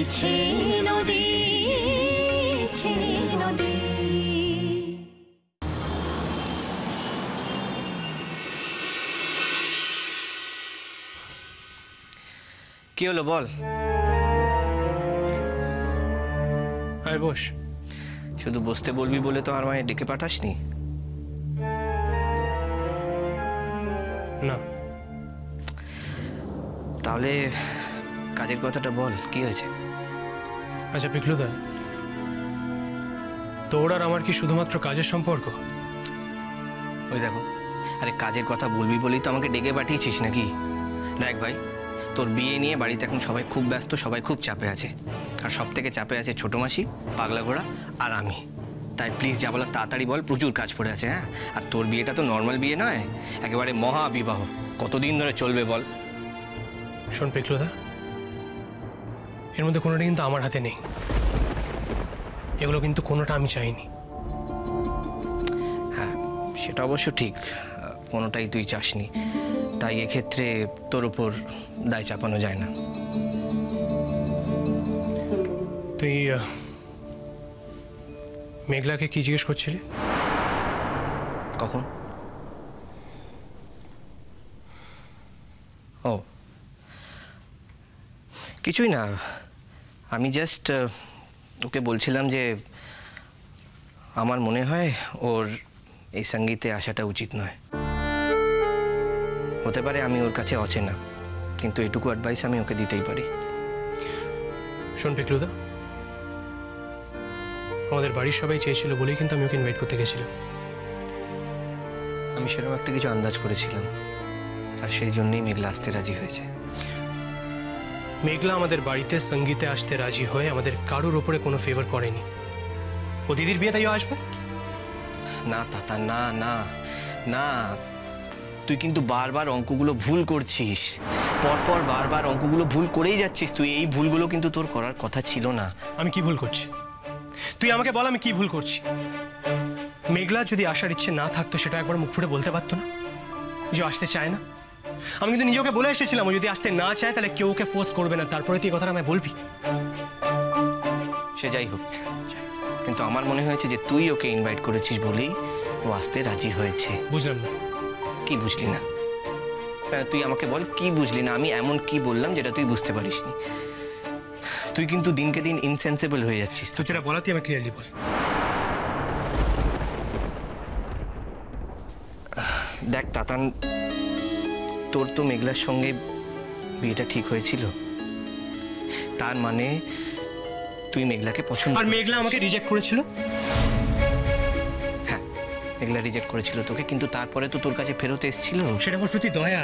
বইছে নদী নদী। কি হলো বল? আয় বস। শুধু বসতে বলবি বলে তো আর মায়ের ডেকে পাঠাসনি? না। তাহলে কাজের কথাটা বল, কি হয়েছে? আচ্ছা পিকলুদা, তোর আর আমার কি শুধুমাত্র কাজের সম্পর্ক? ওই দেখো, আরে কাজের কথা বলবি বলেই তো আমাকে ডেকে পাঠিয়েছিস নাকি? দেখ ভাই, তোর বিয়ে নিয়ে বাড়িতে এখন সবাই খুব ব্যস্ত, সবাই খুব চাপে আছে। আর সব থেকে চাপে আছে ছোটো মাসি, পাগলা ঘোড়া আর আমি। তাই প্লিজ যা বলার তাড়াতাড়ি বল, প্রচুর কাজ পড়ে আছে। হ্যাঁ, আর তোর বিয়েটা তো নর্মাল বিয়ে নয়, একেবারে মহাবিবাহ। কতদিন ধরে চলবে বল? শোন পিকলুদা, এর মধ্যে কোনোটা কিন্তু আমার হাতে নেই। এগুলো কিন্তু কোনোটা আমি চাইনি। হ্যাঁ, সেটা অবশ্য ঠিক, কোনোটাই তুই চাসনি। তাই এক্ষেত্রে তোর উপর দায় চাপানো যায় না। তুই মেঘলাকে কি জিজ্ঞেস করছিলি? কখন? ও কিছুই না, আমি জাস্ট ওকে বলছিলাম যে আমার মনে হয় ওর এই সঙ্গীতে আসাটা উচিত নয়। হতে পারে আমি ওর কাছে অচেনা, কিন্তু এটুকু অ্যাডভাইস আমি ওকে দিতেই পারি। শোন পিকলুদা, আমাদের বাড়ির সবাই চেয়েছিল বলেই কিন্তু আমি ওকে ইনভাইট করতে গেছিলাম। আমি সেরকম একটা কিছু আন্দাজ করেছিলাম, আর সেই জন্যই মেঘলা আসতে রাজি হয়েছে। মেঘলা আমাদের বাড়িতে সঙ্গীতে আসতে রাজি হয়ে আমাদের কারোর ওপরে কোনো ফেভার করেনি। ও দিদির বিয়ে তাইও আসবে না তাতা, না না না, তুই কিন্তু বারবার অঙ্কগুলো ভুল করছিস। পরপর বারবার অঙ্কগুলো ভুল করেই যাচ্ছিস তুই। এই ভুলগুলো কিন্তু তোর করার কথা ছিল না। আমি কি ভুল করছি? তুই আমাকে বল আমি কি ভুল করছি। মেঘলা যদি আসার ইচ্ছে না থাকতো সেটা একবার মুখ ফুটে বলতে পারতো না যে আসতে চায় না? আমি কিন্তু নিজেকে বলে এসেছিলাম ও যদি আসতে না চায় তাহলে কেউ ওকে ফোর্স করবে না। তারপরে তুই এই কথাটা আমায় বলবি? সে যাই হোক, কিন্তু আমার মনে হয়েছে যে তুই ওকে ইনভাইট করেছিস বলেই ও আসতে রাজি হয়েছে। বুঝলাম না। কি বুঝলি না? তুই আমাকে বল, কি বুঝলি না? আমি এমন কি বললাম যেটা তুই বুঝতে পারিসনি? তুই কিন্তু দিনকে দিন ইনসেন্সিবল হয়ে যাচ্ছিস। তুই যেটা বলা তুই আমাকে ক্লিয়ারলি বল। দেখ তাতান, তোর তো মেঘলার সঙ্গে বিয়েটা ঠিক হয়েছিল, তার মানে তুই মেঘলাকে পছন্দ। আর মেঘলা আমাকে রিজেক্ট করেছিল? হ্যাঁ, মেঘলা রিজেক্ট করেছিল তোকে, কিন্তু তারপরে তো তোর কাছে ফেরত এসেছিল। সেটা আমার প্রতি দয়া।